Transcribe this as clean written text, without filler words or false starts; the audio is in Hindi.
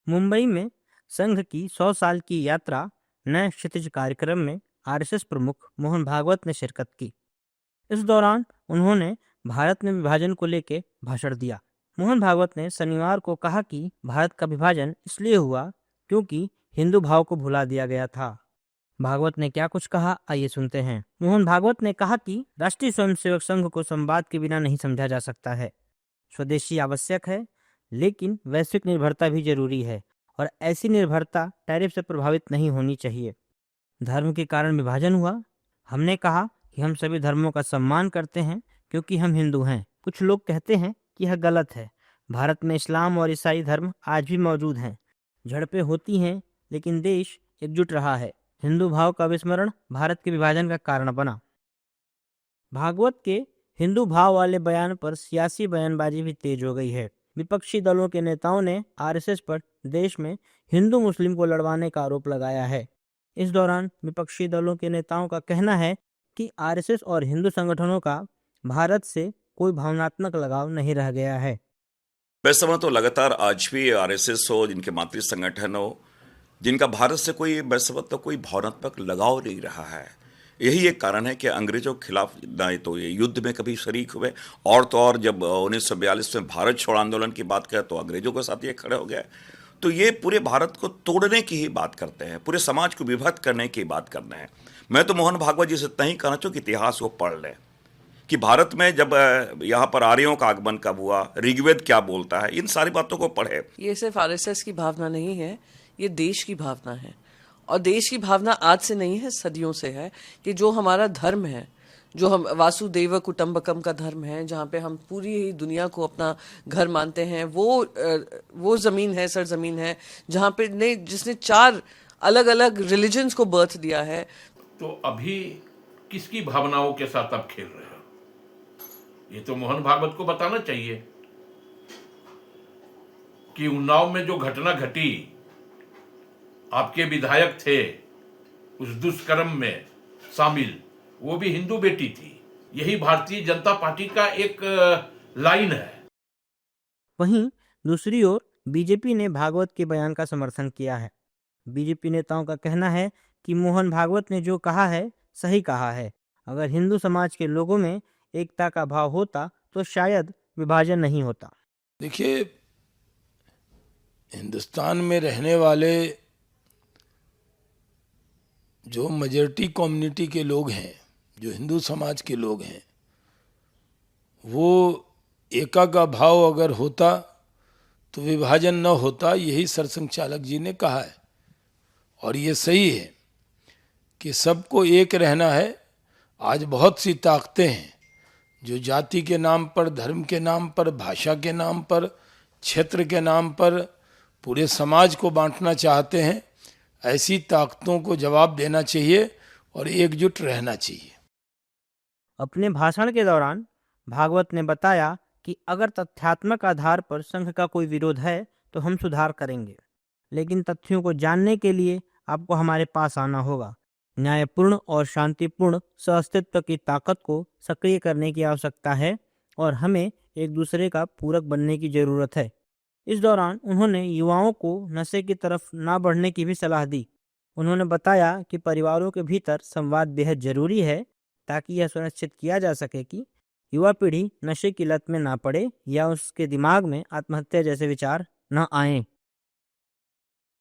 मुंबई में संघ की 100 साल की यात्रा नए क्षितिज कार्यक्रम में आरएसएस प्रमुख मोहन भागवत ने शिरकत की। इस दौरान उन्होंने भारत में विभाजन को लेकर भाषण दिया। मोहन भागवत ने शनिवार को कहा कि भारत का विभाजन इसलिए हुआ क्योंकि हिंदू भाव को भुला दिया गया था। भागवत ने क्या कुछ कहा, आइए सुनते हैं। मोहन भागवत ने कहा कि राष्ट्रीय स्वयंसेवक संघ को संवाद के बिना नहीं समझा जा सकता है। स्वदेशी आवश्यक है, लेकिन वैश्विक निर्भरता भी जरूरी है और ऐसी निर्भरता टैरिफ से प्रभावित नहीं होनी चाहिए। धर्म के कारण विभाजन हुआ। हमने कहा कि हम सभी धर्मों का सम्मान करते हैं क्योंकि हम हिंदू हैं। कुछ लोग कहते हैं कि यह गलत है। भारत में इस्लाम और ईसाई धर्म आज भी मौजूद हैं। झड़पें होती हैं, लेकिन देश एकजुट रहा है। हिंदू भाव का विस्मरण भारत के विभाजन का कारण बना। भागवत के हिंदू भाव वाले बयान पर सियासी बयानबाजी भी तेज हो गई है। विपक्षी दलों के नेताओं ने आरएसएस पर देश में हिंदू मुस्लिम को लड़वाने का आरोप लगाया है। इस दौरान विपक्षी दलों के नेताओं का कहना है कि आरएसएस और हिंदू संगठनों का भारत से कोई भावनात्मक लगाव नहीं रह गया है। वैसे वहाँ तो लगातार आज भी आरएसएस हो, जिनके मातृ संगठन हो, जिनका भारत से कोई वैसे तो कोई भावनात्मक लगाव नहीं रहा है। यही एक कारण है कि अंग्रेजों के खिलाफ ना तो ये युद्ध में कभी शरीक हुए, और तो और जब 1942 में भारत छोड़ आंदोलन की बात करें तो अंग्रेजों के साथ ये खड़े हो गए। तो ये पूरे भारत को तोड़ने की ही बात करते हैं, पूरे समाज को विभक्त करने की बात करना है। मैं तो मोहन भागवत जी से इतना ही कहना चाहूँ कि इतिहास को पढ़ लें कि भारत में जब यहाँ पर आर्यों का आगमन कब हुआ, ऋग्वेद क्या बोलता है, इन सारी बातों को पढ़े। ये सिर्फ आरएसएस की भावना नहीं है, ये देश की भावना है। और देश की भावना आज से नहीं है, सदियों से है कि जो हमारा धर्म है, जो हम वासुदेव कुटुंबकम का धर्म है, जहाँ पे हम पूरी ही दुनिया को अपना घर मानते हैं, वो जमीन है, सरजमीन है, जहाँ पे जिसने 4 अलग अलग रिलीजन्स को बर्थ दिया है। तो अभी किसकी भावनाओं के साथ आप खेल रहे हो? ये तो मोहन भागवत को बताना चाहिए कि उन्नाव में जो घटना घटी, आपके विधायक थे उस दुष्कर्म में शामिल, वो भी हिंदू बेटी थी। यही भारतीय जनता पार्टी का एक लाइन है। वहीं दूसरी ओर बीजेपी ने भागवत के बयान का समर्थन किया है। बीजेपी नेताओं का कहना है कि मोहन भागवत ने जो कहा है सही कहा है। अगर हिंदू समाज के लोगों में एकता का भाव होता तो शायद विभाजन नहीं होता। देखिए, हिंदुस्तान में रहने वाले जो मेजॉरिटी कम्युनिटी के लोग हैं, जो हिंदू समाज के लोग हैं, वो एका का भाव अगर होता तो विभाजन न होता, यही सरसंघ चालक जी ने कहा है। और ये सही है कि सबको एक रहना है। आज बहुत सी ताकतें हैं जो जाति के नाम पर, धर्म के नाम पर, भाषा के नाम पर, क्षेत्र के नाम पर पूरे समाज को बांटना चाहते हैं। ऐसी ताकतों को जवाब देना चाहिए और एकजुट रहना चाहिए। अपने भाषण के दौरान भागवत ने बताया कि अगर तथ्यात्मक आधार पर संघ का कोई विरोध है तो हम सुधार करेंगे, लेकिन तथ्यों को जानने के लिए आपको हमारे पास आना होगा। न्यायपूर्ण और शांतिपूर्ण सहअस्तित्व की ताकत को सक्रिय करने की आवश्यकता है और हमें एक दूसरे का पूरक बनने की जरूरत है। इस दौरान उन्होंने युवाओं को नशे की तरफ ना बढ़ने की भी सलाह दी। उन्होंने बताया कि परिवारों के भीतर संवाद बेहद जरूरी है ताकि यह सुनिश्चित किया जा सके कि युवा पीढ़ी नशे की लत में ना पड़े या उसके दिमाग में आत्महत्या जैसे विचार न आएं।